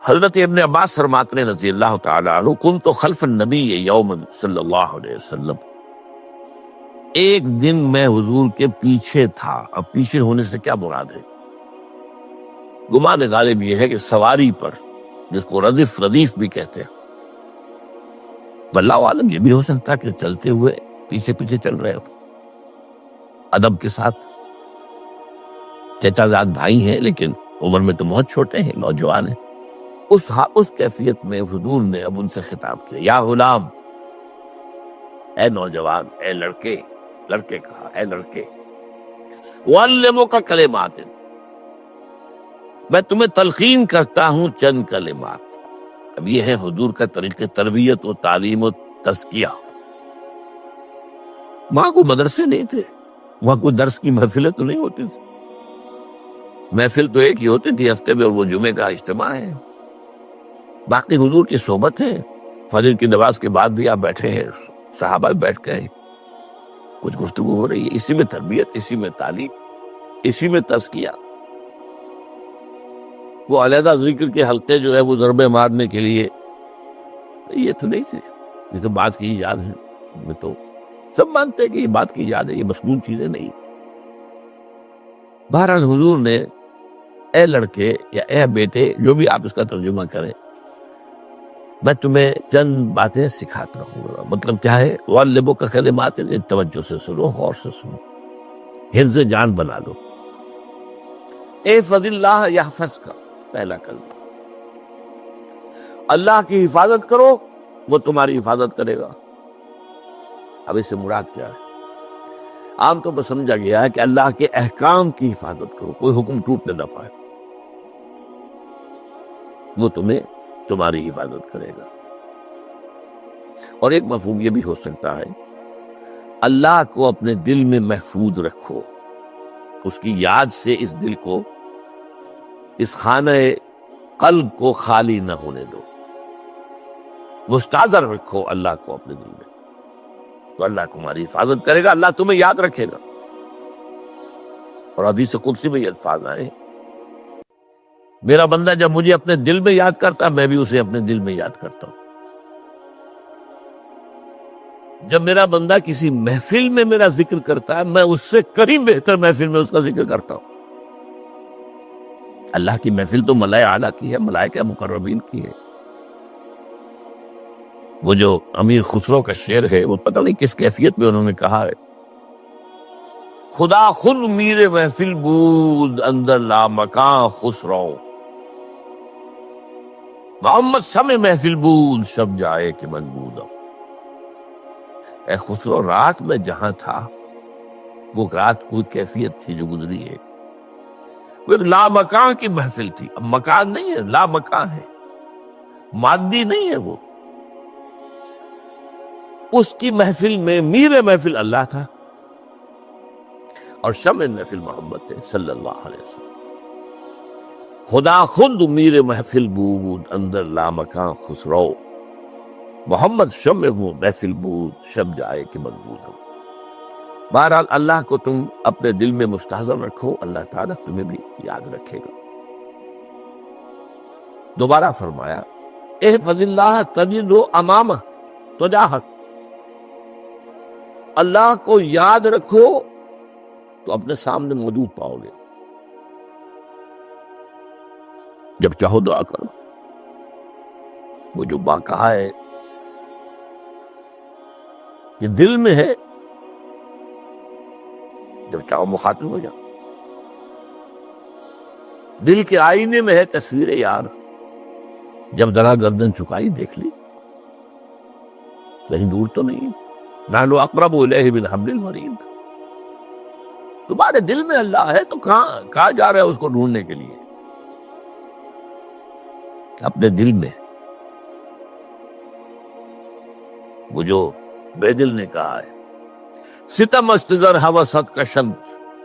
حضرت ابن عباس فرماتے ہیں رضی اللہ تعالی عنہ، کنت خلف النبی یوما صلی اللہ علیہ وسلم، ایک دن میں حضور کے پیچھے تھا۔ اب پیچھے ہونے سے کیا مراد ہے؟ گمان غالب یہ ہے کہ سواری پر، جس کو ردیف بھی کہتے ہیں، واللہ عالم یہ بھی ہو سکتا ہے کہ چلتے ہوئے پیچھے پیچھے چل رہے ہو، ادب کے ساتھ۔ چچا زاد بھائی ہیں لیکن عمر میں تو بہت چھوٹے ہیں، نوجوان ہیں۔ اس کیفیت میں حضور نے اب ان سے خطاب کیا، یا غلام، اے نوجوان، اے لڑکے کہا، اے لڑکے، وَعَلِّمُكَ کلمات، میں تمہیں تلقین کرتا ہوں چند کلمات۔ اب یہ ہے حضور کا طریقہ تربیت و تعلیم و تزکیہ۔ وہاں کوئی مدرسے نہیں تھے، وہاں کوئی درس کی محفلیں تو نہیں ہوتی تھی، محفل تو ایک ہی ہوتی تھی ہفتے میں، اور وہ جمعے کا اجتماع ہے۔ باقی حضور کی صحبت ہے، فجر کی نماز کے بعد بھی آپ بیٹھے ہیں، صحابہ بھی بیٹھ گئے، کچھ گفتگو ہو رہی ہے، اسی میں تربیت، اسی میں تعلیم، اسی میں تزکیہ۔ وہ علیحدہ ذکر کے حلقے جو ہے وہ ضربے مارنے کے لیے، یہ تو نہیں تھے، یہ تو بات کی ایجاد ہے، میں تو سب مانتے ہیں کہ یہ بات کی ایجاد ہے، یہ مصنون چیزیں نہیں۔ بہرحال حضور نے اے لڑکے یا اے بیٹے، جو بھی آپ اس کا ترجمہ کریں، میں تمہیں چند باتیں سکھاتا ہوں۔ مطلب کیا ہے؟ وَعَلِّمُكَ کلمات، توجہ سے سنو، غور سے سنو، حفظ جان بنا لو۔ احفظ اللہ یحفظک، پہلا کلمہ، اللہ کی حفاظت کرو، وہ تمہاری حفاظت کرے گا۔ اب اس سے مراد کیا ہے؟ عام طور پر سمجھا گیا ہے کہ اللہ کے احکام کی حفاظت کرو، کوئی حکم ٹوٹنے نہ پائے، وہ تمہاری حفاظت کرے گا۔ اور ایک مفہوم یہ بھی ہو سکتا ہے، اللہ کو اپنے دل میں محفوظ رکھو، اس کی یاد سے اس دل کو، اس خانہ قلب کو خالی نہ ہونے دو، مستحضر رکھو اللہ کو اپنے دل میں، تو اللہ تمہاری حفاظت کرے گا، اللہ تمہیں یاد رکھے گا۔ اور حدیث قدسی میں یہ الفاظ آئے، میرا بندہ جب مجھے اپنے دل میں یاد کرتا ہے، میں بھی اسے اپنے دل میں یاد کرتا ہوں۔ جب میرا بندہ کسی محفل میں میرا ذکر کرتا ہے، میں اس سے کہیں بہتر محفل میں اس کا ذکر کرتا ہوں۔ اللہ کی محفل تو ملائے اعلیٰ کی ہے، ملائکہ مقربین کی ہے۔ وہ جو امیر خسرو کا شعر ہے، وہ پتہ نہیں کس کیفیت میں انہوں نے کہا ہے، خدا خود میر محفل بود اندر لامکاں خسرو، محمد شمع محفل بود شب جائے کہ من بودم۔ اے خسرو، رات میں جہاں تھا، وہ رات کوئی کیفیت تھی جو گزری ہے، وہ لامکان کی محفل تھی۔ اب مکان نہیں ہے، لامکان ہے، مادی نہیں ہے وہ۔ اس کی محفل میں میر محفل اللہ تھا، اور شمع محفل محمد تھے صلی اللہ علیہ وسلم۔ خدا خود میر محفل بود اندر لامکان خسرو، محمد شمع محفل بود شب جائے کہ من بودم۔ بہرحال اللہ کو تم اپنے دل میں مستحضر رکھو، اللہ تعالیٰ تمہیں بھی یاد رکھے گا۔ دوبارہ فرمایا، احفظ اللہ تجدہ امامہ تجاہک، اللہ کو یاد رکھو تو اپنے سامنے موجود پاؤ گے، جب چاہو دعا کرو۔ وہ جو با کہا ہے کہ دل میں ہے، جب چاہو مخاطب ہو جاؤ۔ دل کے آئینے میں ہے تصویر یار، جب ذرا گردن چکائی دیکھ لی، کہیں دور تو نہیں، نحن اقرب الیہ من حبل الورید۔ تمہارے دل میں اللہ ہے تو کہاں جا رہے ہو اس کو ڈھونڈنے کے لیے؟ اپنے دل میں۔ وہ جو بے دل نے کہا ہے، ستم استگر حوست کشند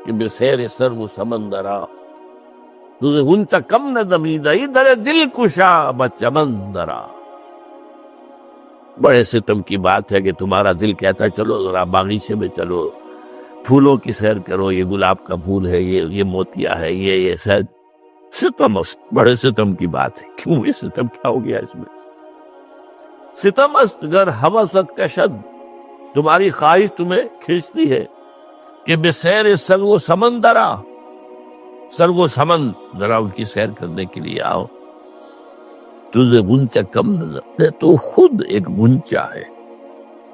کہ بسیر سر و سمندرا، تجھے ان کا کم نہ دمیدہ ادھر دل کشا بچمندرا۔ بڑے ستم کی بات ہے کہ تمہارا دل کہتا ہے چلو ذرا باغیچے میں چلو، پھولوں کی سیر کرو، یہ گلاب کا پھول ہے، یہ موتیا ہے، یہ شاید ستم، بڑے ستم کی بات ہے، کیوں یہ ستم کیا ہو گیا اس میں؟ ستم است گر ہوست کشد، تمہاری خواہش تمہیں کھینچتی ہے کہ بے سیر سر و سمندرا، سر و سمن ذرا اس کی سیر کرنے کے لیے آؤ، تجھے گنچا کم نظر، تو خود ایک گنچا ہے،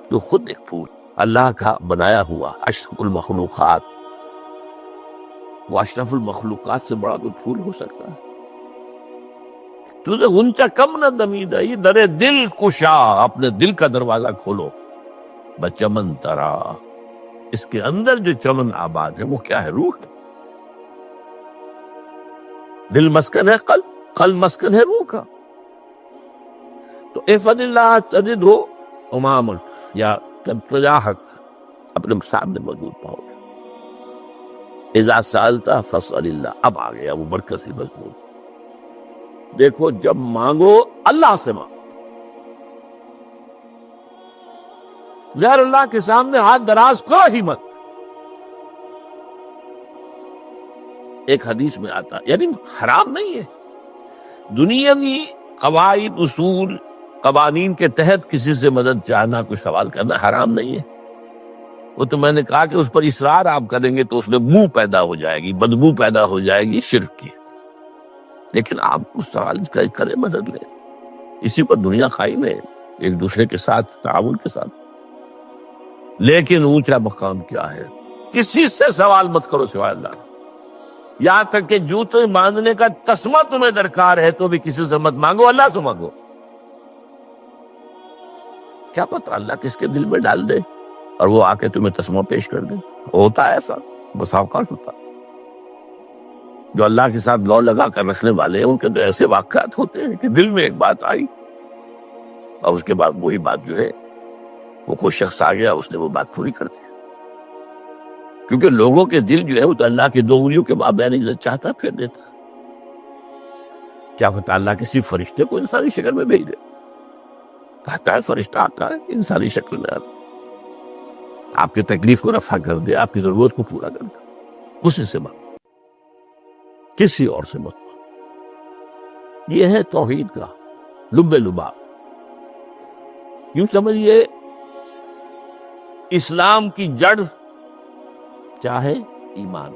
تو خود ایک پھول اللہ کا بنایا ہوا، اشرف المخلوقات، وہ اشرف المخلوقات سے بڑا کوئی پھول ہو سکتا ہے؟ تجھے گنچا کم نہ دمیدہ، یہ در دل کشا، اپنے دل کا دروازہ کھولو، بچمن ترا، اس کے اندر جو چمن آباد ہے وہ کیا ہے؟ روح ہے۔ دل مسکن ہے قلب، قلب مسکن ہے روح کا۔ تو احفظ اللہ تجد ہو امام، یا تجاہک، اپنے سامنے موجود پاؤ گے۔ اذا سالتا فاسأل اللہ، اب آ گیا وہ مرکزی مضمون، دیکھو جب مانگو اللہ سے مانگو، غیر اللہ کے سامنے ہاتھ دراز کرو ہی مت۔ ایک حدیث میں آتا، یعنی حرام نہیں ہے، دنیاوی قواعد، اصول، قوانین کے تحت کسی سے مدد چاہنا، کوئی سوال کرنا حرام نہیں ہے۔ وہ تو میں نے کہا کہ اس پر اصرار آپ کریں گے تو اس میں بو پیدا ہو جائے گی، بدبو پیدا ہو جائے گی شرک کی، لیکن آپ اس سوال کریں، مدد لیں، اسی پر دنیا قائم ہے، ایک دوسرے کے ساتھ تعاون کے ساتھ۔ لیکن اونچا مقام کیا ہے؟ کسی سے سوال مت کرو سوائے اللہ، یہاں تک کہ جوتے باندھنے کا تسمہ تمہیں درکار ہے تو بھی کسی سے مت مانگو، اللہ سے مانگو۔ کیا پتہ اللہ کس کے دل میں ڈال دے اور وہ آ کے تمہیں تسمہ پیش کر دے۔ ہوتا ہے ایسا، بس اوقات ہوتا ہے۔ جو اللہ کے ساتھ لو لگا کر رکھنے والے ہیں ان کے تو ایسے واقعات ہوتے ہیں کہ دل میں ایک بات آئی اور اس کے بعد وہی بات جو ہے وہ کوئی شخص آ گیا، اس نے وہ بات پوری کر دی، کیونکہ لوگوں کے دل جو ہے وہ تو اللہ کی دو انگلیوں کے مابین چاہتا پھر دیتا۔ کیا پتہ اللہ کسی فرشتے کو انسانی شکل میں بھیج دے، کہتا ہے فرشتہ آتا ہے انسانی شکل میں، آپ کی تکلیف کو رفع کر دے، آپ کی ضرورت کو پورا کر دے۔ اسی سے مانگو، کسی اور سے مت مانگو۔ یہ ہے توحید کا لب لباب۔ یوں سمجھیے اسلام کی جڑ چاہے ایمان،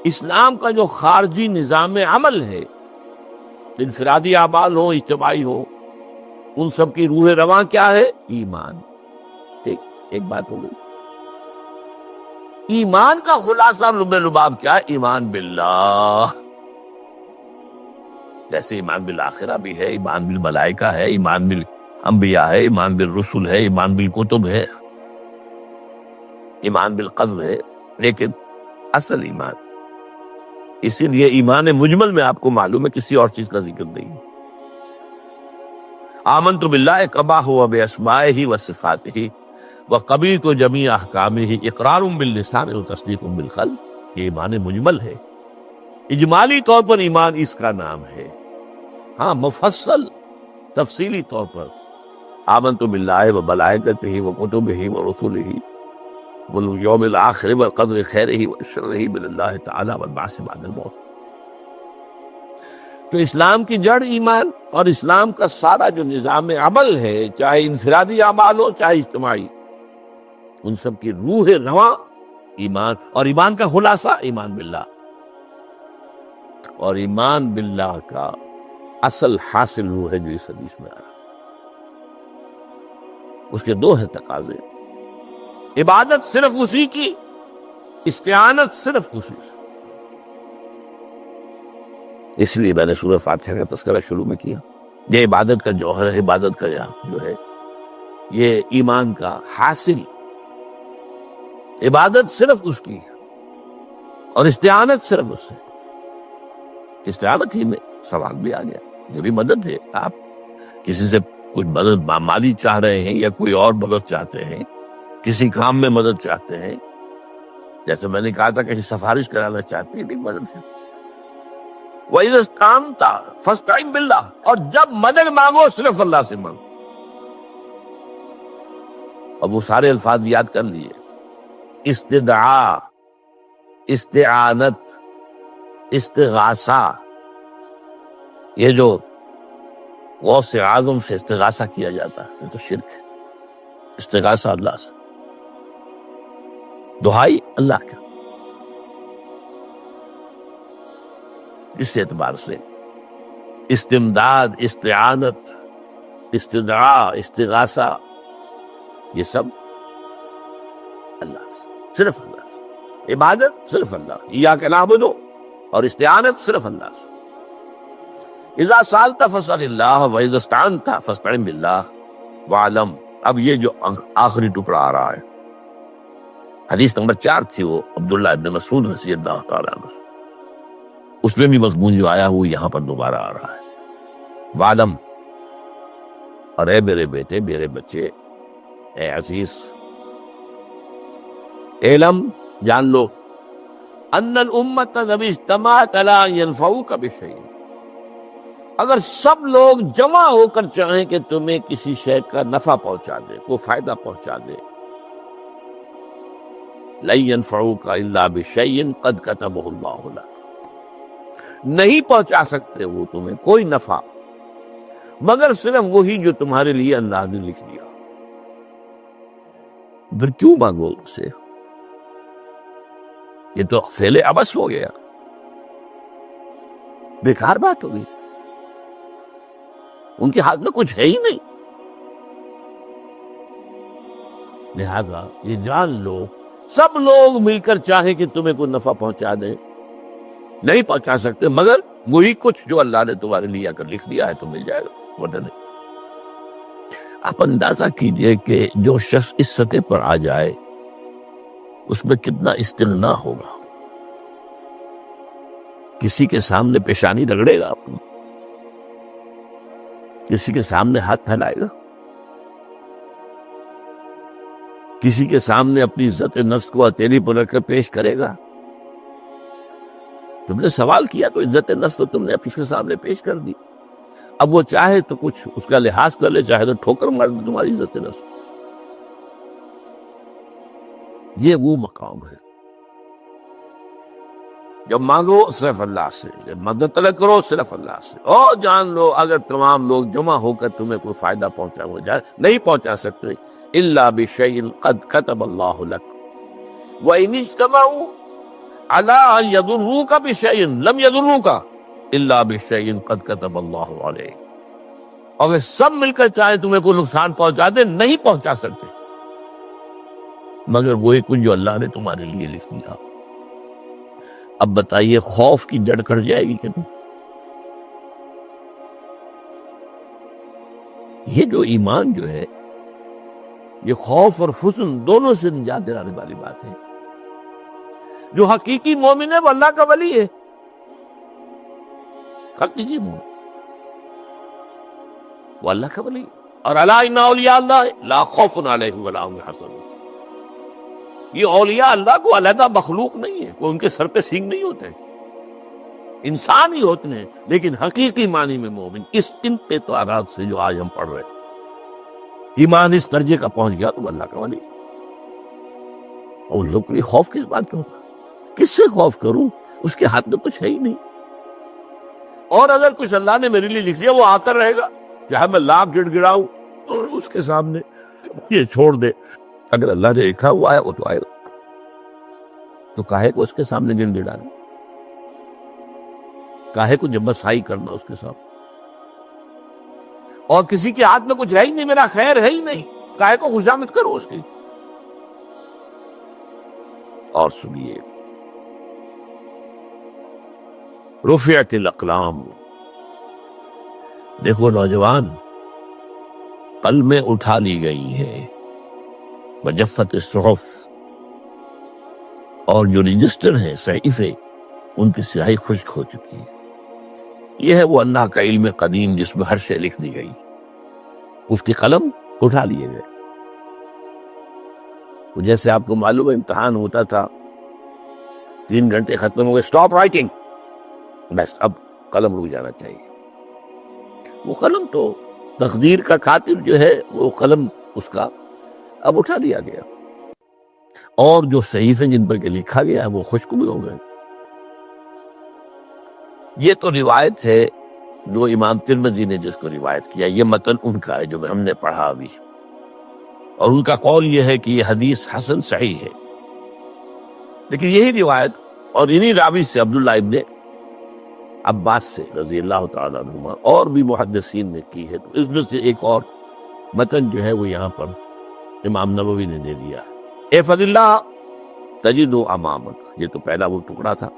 اسلام کا جو خارجی نظام عمل ہے، انفرادی اعمال ہو، اجتماعی ہو، ان سب کی روح رواں کیا ہے؟ ایمان۔ ٹھیک، ایک بات ہو گئی۔ ایمان کا خلاصہ لب لباب کیا ہے؟ ایمان باللہ، جیسے ایمان بالآخرہ بھی ہے، ایمان بالملائکہ ہے، ایمان بالانبیاء ہے، ایمان بالرسل ہے، ایمان بالکتب ہے، ایمان بالقدر ہے، لیکن اصل ایمان، اسی لیے ایمان مجمل میں آپ کو معلوم ہے کسی اور چیز کا ذکر نہیں۔ آمنت باللہ کما ہوا باسمائہ وصفاتہ وقبلت جمیع احکامہ اقرار باللسان وتصدیق بالقلب، یہ ایمان مجمل ہے، اجمالی طور پر ایمان اس کا نام ہے۔ ہاں مفصل تفصیلی طور پر آمنت باللہ وملائکتہ وکتبہ ورسلہ والیوم الآخر والقدر خیرہ وشرہ من اللہ تعالی والبعث بعد الموت۔ تو اسلام کی جڑ ایمان، اور اسلام کا سارا جو نظام عمل ہے، چاہے انفرادی اعمال ہو چاہے اجتماعی، ان سب کی روح رواں ایمان، اور ایمان کا خلاصہ ایمان باللہ، اور ایمان باللہ کا اصل حاصل وہ ہے جو اس حدیث میں آ رہا۔ اس کے دو ہیں تقاضے، عبادت صرف اسی کی، استعانت صرف اسی سے۔ اس لیے میں نے سورہ فاتحہ کا تذکرہ شروع میں کیا، یہ عبادت کا جوہر ہے، عبادت کا جو ہے یہ ایمان کا حاصل، عبادت صرف اس کی اور استعانت صرف اس سے۔ استعانت ہی میں سوال بھی آ گیا، یہ بھی مدد ہے، آپ کسی سے کوئی مدد مالی چاہ رہے ہیں یا کوئی اور مدد چاہتے ہیں، کسی کام میں مدد چاہتے ہیں، جیسے میں نے کہا تھا کہ سفارش کرانا چاہتے ہیں، بھی مدد ہے۔ وَإِذَا اسْتَعَنْتَ فَاسْتَعِنْ بِاللَّهِ، اور جب مدد مانگو صرف اللہ سے مانگو۔ اب وہ سارے الفاظ یاد کر لیے، استدعاء، استعانت، استغاثہ، یہ جو غوث اعظم سے استغاثہ کیا جاتا ہے یہ تو شرک ہے۔ استغاثہ اللہ سے، دعائی اللہ کا، اس اعتبار سے استمداد، استعانت، استدعاء، استغاثہ، یہ سب اللہ سے، صرف اللہ سے۔ عبادت صرف اللہ، ایاک نعبد، اور استعانت صرف اللہ سے۔ اذا سالت فاسأل اللہ واذا استعنت فاستعن باللہ واعلم۔ اب یہ جو آخری ٹکڑا آ رہا ہے، حدیث نمبر 4 تھی، وہ عبداللہ ابن مسعود رضی اللہ تعالیٰ عنہ، اس میں بھی مضمون جو آیا وہ یہاں پر دوبارہ آ رہا ہے۔ وعلم، اور اے میرے بیٹے، میرے بچے، اے عزیز، علم، جان لو، ان الامت لو اجتمعت علی ان ینفعوک بشیء، اگر سب لوگ جمع ہو کر چاہیں کہ تمہیں کسی شے کا نفع پہنچا دے، کوئی فائدہ پہنچا دے، لن ينفعوك الا بشيء قد كتبه الله لك، نہیں پہنچا سکتے وہ تمہیں کوئی نفع مگر صرف وہی جو تمہارے لیے اللہ نے لکھ دیا۔ پھر کیوں مانگو ان سے؟ یہ تو فعل عبث ہو گیا، بیکار بات ہو گئی، ان کے ہاتھ میں کچھ ہے ہی نہیں۔ لہذا یہ جان لو، سب لوگ مل کر چاہیں کہ تمہیں کوئی نفع پہنچا دیں، نہیں پہنچا سکتے مگر وہی کچھ جو اللہ نے تمہارے لیے اگر لکھ دیا ہے تو مل جائے گا، ورنہ نہیں۔ آپ اندازہ کیجئے کہ جو شخص اس سطح پر آ جائے اس میں کتنا استغنا ہوگا، کسی کے سامنے پیشانی رگڑے گا اپنی، کسی کے سامنے ہاتھ پھیلائے گا، کسی کے سامنے اپنی عزت نفس کو ہتھیلی پر رکھ کر پیش کرے گا۔ تم نے سوال کیا تو عزت نفس تو تم نے اس کے سامنے پیش کر دی، اب وہ چاہے تو کچھ اس کا لحاظ کر لے، چاہے تو ٹھوکر مار دے تمہاری عزت نفس۔ یہ وہ مقام ہے، جب مانگو صرف اللہ سے، جب مدد طلب کرو صرف اللہ سے، اور جان لو اگر تمام لوگ جمع ہو کر تمہیں کوئی فائدہ پہنچا ہو جائے، نہیں پہنچا سکتے، الا بشیء قد کتب اللہ لک وان اجتمعوا علی ان یضروک بشیء لم یضروک الا بشیء قد کتب اللہ علیک، اگر سب مل کر چاہے تمہیں کوئی نقصان پہنچا دے، نہیں پہنچا سکتے مگر وہی کچھ جو اللہ نے تمہارے لیے لکھ دیا۔ اب بتائیے خوف کی جڑ کٹ جائے گی کہ نہیں؟ یہ جو ایمان جو ہے یہ خوف اور حزن دونوں سے نجات دلانے والی بات ہے۔ جو حقیقی مومن ہے وہ اللہ کا ولی ہے، حقیقی مومن وہ اللہ کا ولی، اور الا ان اولیاء اللہ لا خوف علیہم ولا هم يحزنون۔ یہ اولیاء اللہ کو علیحدہ مخلوق نہیں ہے، کوئی ان کے سر پہ سینگ نہیں ہوتے، انسان ہی ہوتے ہیں، لیکن حقیقی معنی میں مومن اس ان اعتبارات سے جو آج ہم پڑھ رہے ہیں، ایمان اس درجے کا پہنچ گیا تو اللہ کا ولی۔ اور لوگ کے لیے خوف کس بات کا ہوگا؟ کس سے خوف کروں؟ اس کے ہاتھ میں کچھ ہے ہی نہیں، اور اگر کچھ اللہ نے میرے لیے لکھ دیا وہ آتا رہے گا، چاہے میں لاکھ گڑ گڑاؤں اور اس کے سامنے یہ چھوڑ دے، اگر اللہ نے لکھا ہوا ہے وہ تو آئے گا، تو کاہے کو اس کے سامنے گڑ گڑانا، کاہے کو جبسائی کرنا اس کے سامنے، اور کسی کے ہاتھ میں کچھ ہے ہی نہیں، میرا خیر ہے ہی نہیں، کاہے کو خوشامد کرو اس کی۔ اور سنیے، رفعت الاقلام، دیکھو نوجوان، قلمیں اٹھا لی گئی ہیں، وجفت الصحف، اور جو رجسٹر ہیں صحیفے ان کی سیاہی خشک ہو چکی ہے۔ یہ ہے وہ اللہ کا علم قدیم جس میں ہر شے لکھ دی گئی، اس کی قلم اٹھا لیے گئے۔ جیسے آپ کو معلوم ہے امتحان ہوتا تھا، 3 گھنٹے ختم ہو گئے، اسٹاپ رائٹنگ، بس اب قلم رک جانا چاہیے۔ وہ قلم تو تقدیر کا کاتب جو ہے وہ قلم اس کا اب اٹھا دیا گیا، اور جو صحیفے جن پر کے لکھا گیا ہے وہ خشک بھی ہو گئے۔ یہ تو روایت ہے جو امام ترمذی نے جس کو روایت کیا، یہ متن ان کا ہے جو ہم نے پڑھا ابھی، اور ان کا قول یہ ہے کہ یہ حدیث حسن صحیح ہے۔ لیکن یہی روایت اور انہی راوی سے عبداللہ ابن عباس سے رضی اللہ تعالیٰ عنہما اور بھی محدثین نے کی ہے، تو اس میں سے ایک اور متن جو ہے وہ یہاں پر امام نووی نے دے دیا ہے۔ احفظ اللہ تجد امامک، یہ تو پہلا وہ ٹکڑا تھا،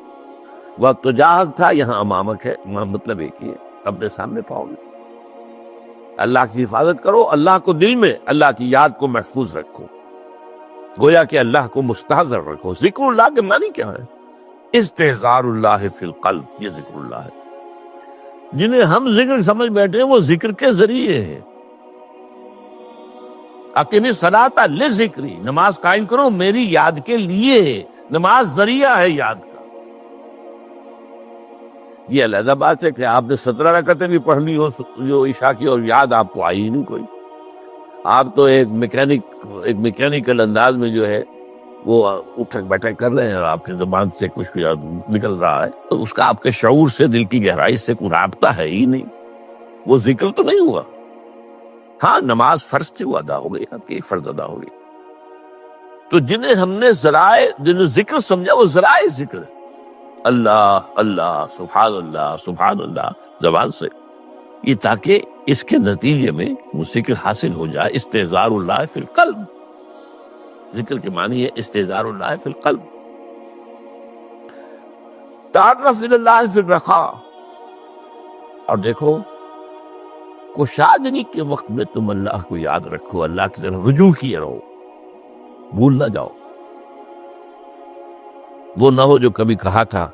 وقت تجاہک تھا، یہاں امامک ہے، مطلب ایک ہی ہے، اپنے سامنے پاؤ گے۔ اللہ کی حفاظت کرو، اللہ کو دل میں، اللہ کی یاد کو محفوظ رکھو، گویا کہ اللہ کو مستحضر رکھو۔ ذکر اللہ کے معنی کیا ہے؟ استحضار اللہ فی القلب، یہ ذکر اللہ ہے۔ جنہیں ہم ذکر سمجھ بیٹھے ہیں وہ ذکر کے ذریعے ہیں۔ اقیم الصلاۃ لذکری، نماز قائم کرو میری یاد کے لیے، نماز ذریعہ ہے یاد کا۔ یہ علیحدہ بات ہے کہ آپ نے 17 رکعتیں بھی پڑھ لی ہو جو عشاء کی، اور یاد آپ کو آئی نہیں کوئی، آپ تو ایک میکینیکل انداز میں جو ہے وہ اٹھک بیٹھک کر رہے ہیں، اور آپ کے زبان سے کچھ نکل رہا ہے، تو اس کا آپ کے شعور سے، دل کی گہرائی سے کوئی رابطہ ہے ہی نہیں، وہ ذکر تو نہیں ہوا۔ ہاں نماز فرض تھی، وہ ادا ہو گئی، آپ کی فرض ادا ہو گئی۔ تو جنہیں ہم نے جنہیں ذکر سمجھا وہ ذرائع ذکر ہے، اللہ اللہ سبحان اللہ زبان سے، یہ تاکہ اس کے نتیجے میں وہ ذکر حاصل ہو جائے۔ استحضار اللہ فی القلب، ذکر کے معنی ہے استحضار اللہ فی القلب۔ تعرف الی اللہ فی الرخاء، اور دیکھو کشادگی کے وقت میں تم اللہ کو یاد رکھو، اللہ کی طرف رجوع کیے رہو، بھول نہ جاؤ۔ وہ نہ ہو جو کبھی کہا تھا،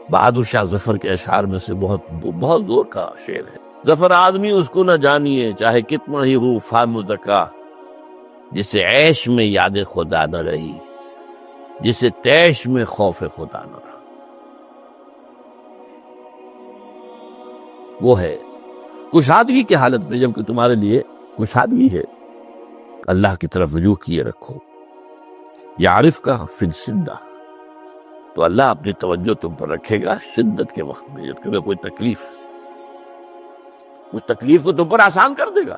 بہادر شاہ ظفر کے اشعار میں سے بہت زور کا شعر ہے، ظفر آدمی اس کو نہ جانیے چاہے کتنا ہی ہو فام زکا، جسے عیش میں یاد خدا نہ رہی، جسے تیش میں خوف خدا نہ رہا۔ وہ ہے کشادگی کی حالت میں، جب کہ تمہارے لیے کشادگی ہے، اللہ کی طرف رجوع کیے رکھو۔ یعرف کا فی الشدہ، تو اللہ اپنی توجہ تم پر رکھے گا شدت کے وقت میں، جب تمہیں کوئی تکلیف، اس تکلیف کو تم پر آسان کر دے گا۔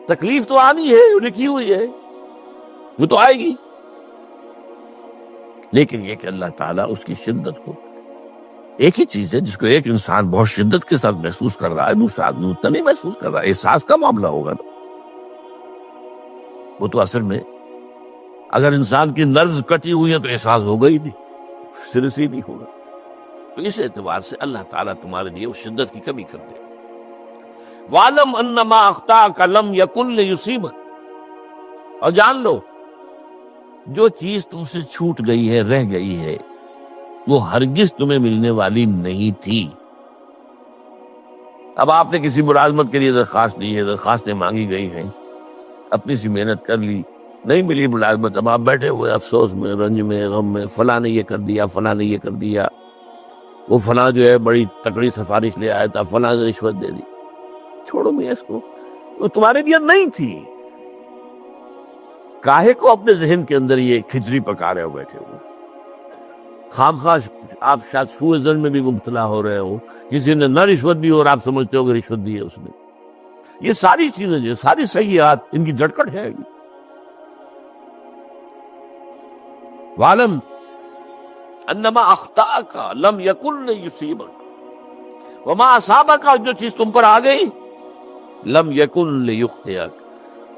تکلیف تو آنی ہے، لکھی ہوئی ہے، وہ تو آئے گی، لیکن یہ کہ اللہ تعالیٰ اس کی شدت کو، ایک ہی چیز ہے جس کو ایک انسان بہت شدت کے ساتھ محسوس کر رہا ہے، دوسرا آدمی اتنا نہیں محسوس کر رہا ہے، احساس کا معاملہ ہوگا نا۔ وہ تو اصل میں اگر انسان کی نرز کٹی ہوئی ہے تو احساس ہوگا ہی نہیں، سرس ہی نہیں ہوگا۔ تو اس اعتبار سے اللہ تعالیٰ تمہارے لیے اس شدت کی کمی کر دے۔ وَعْلَمْ أَنَّ مَا أَخْطَأَكَ لَمْ يَكُنْ لِيُصِيبَكَ، اور جان لو جو چیز تم سے چھوٹ گئی ہے، رہ گئی ہے، وہ ہرگز تمہیں ملنے والی نہیں تھی۔ اب آپ نے کسی ملازمت کے لیے درخواست دی ہے، درخواستیں مانگی گئی ہیں، اپنی سی محنت کر لی، نہیں ملی ملازمت، اب آپ بیٹھے ہوئے افسوس میں، رنج میں، غم میں، فلاں نے یہ کر دیا، فلاں نے یہ کر دیا، وہ فلاں جو ہے بڑی تکڑی سفارش لے آیا تھا، فلاں نے رشوت دے دی۔ چھوڑو میاں اس کو، وہ تمہارے لیے نہیں تھی۔ کاہے کو اپنے ذہن کے اندر یہ کھچڑی پکا رہے ہو بیٹھے ہو؟ خامخواہ آپ شاید سوء ظن میں بھی مبتلا ہو رہے ہو، کسی نے نہ رشوت دی اور آپ سمجھتے ہو کہ رشوت دی ہے اس نے۔ یہ ساری چیزیں جو ساری سیئات، ان کی جڑکٹ ہے۔ وَعْلَمْ أَنَّمَا أَخْطَأَكَ لَمْ يَكُنْ لِيُصِيبَكَ وَمَا أَصَابَكَ، جو چیز تم پر آ گئی، لَمْ يَكُنْ لِيُخْطِئَكَ،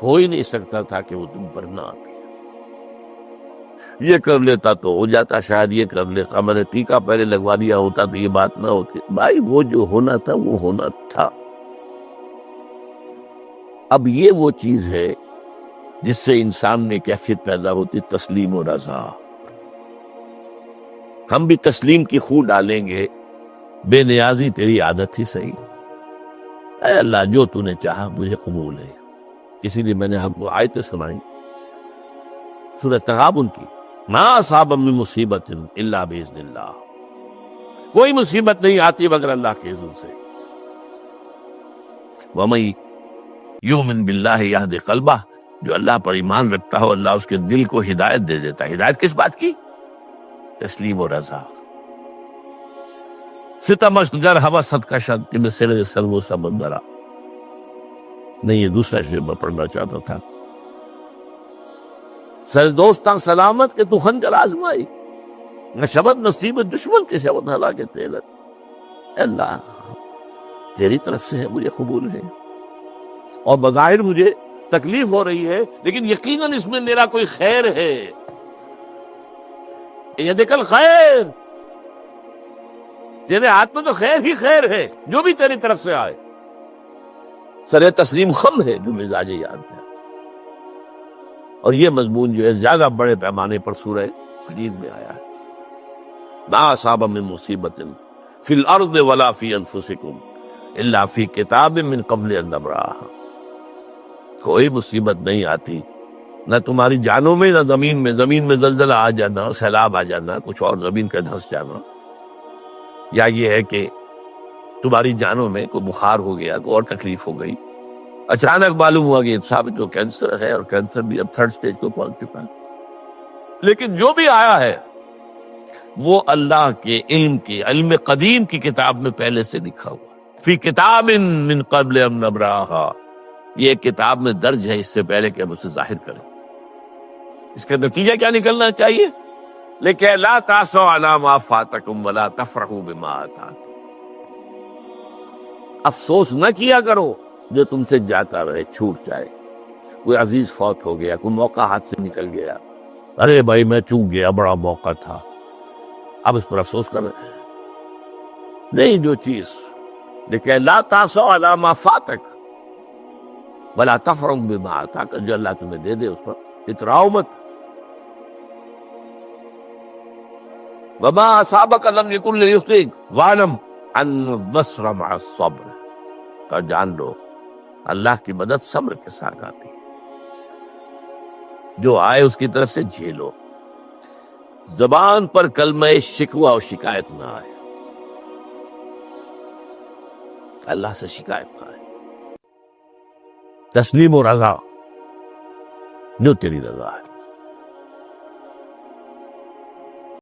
ہو ہی نہیں سکتا تھا کہ وہ تم پر نہ آ گئی۔ یہ کر لیتا تو ہو جاتا، شاید یہ کر لیتا، میں نے ٹیکا پہلے لگوا دیا ہوتا تو یہ بات نہ ہوتی۔ بھائی وہ جو ہونا تھا وہ ہونا تھا۔ اب یہ وہ چیز ہے جس سے انسان میں کیفیت پیدا ہوتی، تسلیم و رضا۔ ہم بھی تسلیم کی خو ڈالیں گے، بے نیازی تیری عادت ہی صحیح، اے اللہ جو تو نے چاہا مجھے قبول ہے۔ اسی لیے میں نے آپ کو آیتیں سنائی سورہ تغابن کی، ما اصاب من مصیبت الا باذن اللہ، کوئی مصیبت نہیں آتی مگر اللہ کے اذن سے۔ وَمَن یؤمن باللہ یہد قلبہ، جو اللہ پر ایمان رکھتا ہو اللہ اس کے دل کو ہدایت دے دیتا ہے۔ ہدایت کس بات کی؟ تسلیم و رضا۔ ستمش گر حوست کشد کہ مسر سر و سمندرا. نہیں، یہ دوسرا شعر میں پڑھنا چاہتا تھا. سر دوستاں سلامت کہ تو خنجر آزمائی، نہ شبد نصیب دشمن کے شبد ہلا کے تیلت. اے اللہ تیری طرف سے ہے، مجھے قبول ہے، اور بظاہر مجھے تکلیف ہو رہی ہے، لیکن یقیناً اس میں میرا کوئی خیر ہے. یدک الخیر، تیرے ہاتھ میں تو خیر ہی خیر ہے، جو بھی تیری طرف سے آئے. سر تسلیم خم ہے جو مزاج یاد ہے. اور یہ مضمون جو ہے زیادہ بڑے پیمانے پر سورہ حدید میں آیا ہے. ما اصاب من مصیبت فی الارض ولا فی انفسکم الا فی کتاب من قبل ان نبرأہا. کوئی مصیبت نہیں آتی نہ تمہاری جانوں میں نہ زمین میں. زمین میں زلزلہ آ جانا، سیلاب آ جانا، کچھ اور زمین کا دھنس جانا، یا یہ ہے کہ تمہاری جانوں میں کوئی بخار ہو گیا، کوئی اور تکلیف ہو گئی، اچانک معلوم ہوا کہ ثابت جو کینسر ہے، اور کینسر بھی اب 3rd سٹیج کو پہنچ چکا ہے. لیکن جو بھی آیا ہے وہ اللہ کے علم قدیم کی کتاب میں پہلے سے لکھا ہوا. فی کتاب من قبل ان نبرأہا، یہ کتاب میں درج ہے اس سے پہلے کہ ہم اسے ظاہر کریں. اس کا نتیجہ کیا نکلنا چاہیے؟ لیکن لا تاسوا علی ما فاتکم ولا تفرحوا بما آتاکم. افسوس نہ کیا کرو جو تم سے جاتا رہے، چھوٹ جائے. کوئی عزیز فوت ہو گیا، کوئی موقع ہاتھ سے نکل گیا، ارے بھائی میں چوک گیا، بڑا موقع تھا، اب اس پر افسوس کر رہے ہیں. نہیں، جو چیز لیکن لا تاسوا علی ما فاتک ولا تفرحوا بما آتاک، جو اللہ تمہیں دے دے اس پر اتراؤ مت. وما اصابک لم یکن لیخطئک واعلم ان النصر مع الصبر. اور جان لو اللہ کی مدد صبر کے ساتھ آتی ہے، جو آئے اس کی طرف سے جھیلو. زبان پر کلمہ شکوہ اور شکایت نہ آئے، اللہ سے شکایت نہ آئے. تسلیم و رضا، جو تیری رضا ہے.